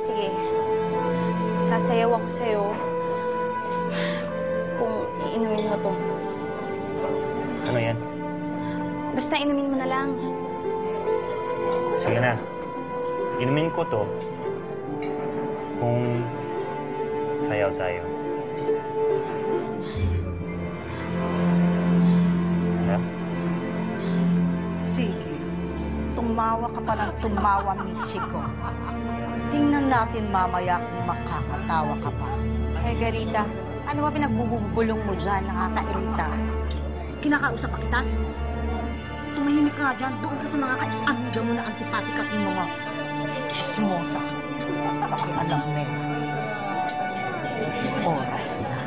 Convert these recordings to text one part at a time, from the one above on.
Sige. Sasayaw ako sa'yo kung iinumin mo to. Ano yan? Basta inumin mo na lang. Sige na. Inumin ko to kung sayaw tayo. Ano? Sige. Tumawa ka pa ng tumawa, Michiko. Tingnan natin mamaya kung makakatawa ka pa. Margarita, ano ba pinagbubulong mo dyan? Nakakairita. Kinakausap pa kita? Tumahimik ka nga dyan. Doon ka sa mga amiga mo na antipatik at yung mga chismosa. Pakialam mo. Oras na.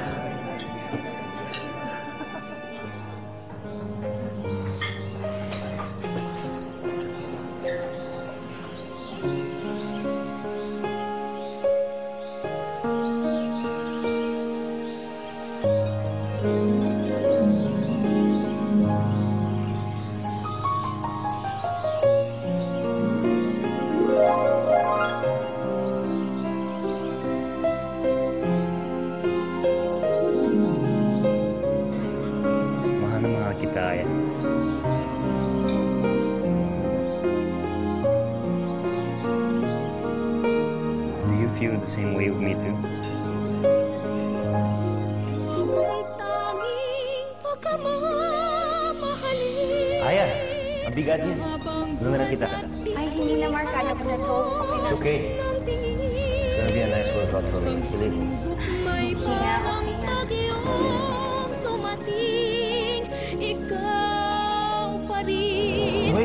Mahal na mahal kita, Aya. Do you feel the same way with me too? Aya, mabigat yan. Doon na kita. Ay, hindi na, Mark. Kala ko na to. It's okay. It's gonna be a nice workout for me. Believe me. Okay nga, okay nga.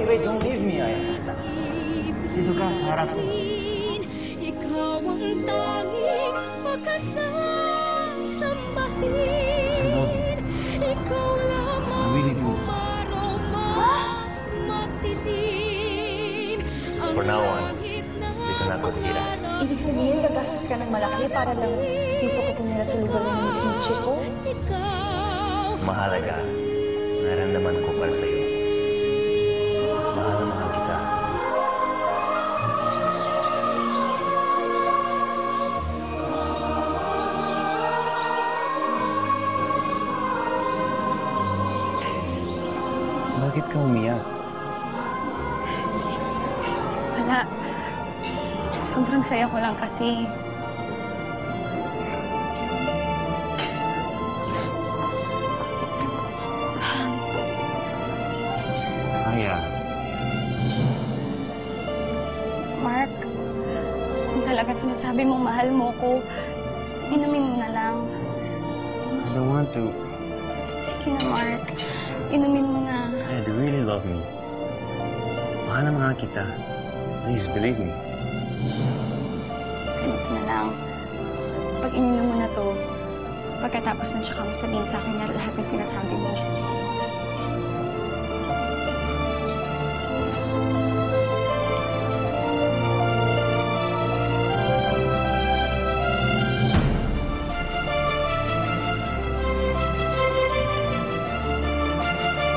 Wait, don't leave me, Aya. Dito ka, sa harap ko. Ikaw ang tanging makasasambahin. I love you. Ikaw lamang I really do. matitim. For now on, dito na ako titira. Ibig sabihin, gagastos ka ng malaki para lang dito ka tumira sa lugar ng Miss Michiko? Mahalaga. Naramdaman ko para sa'yo. Mahal na mahal kita. Bakit ka umiyak? Wala. Sobrang saya ko lang kasi. Aya, Mark, kung talaga sinasabi mo mahal mo ko, inumin mo na lang. I don't want to. Sige na, Mark. Inumin mo na. Aya, do you really love me? Mahal na mahal kita. Please, believe me. Ganito na lang. Pag ininom mo na to, pagkatapos na tsaka mo sabihin sa akin na lahat ng sinasabi mo.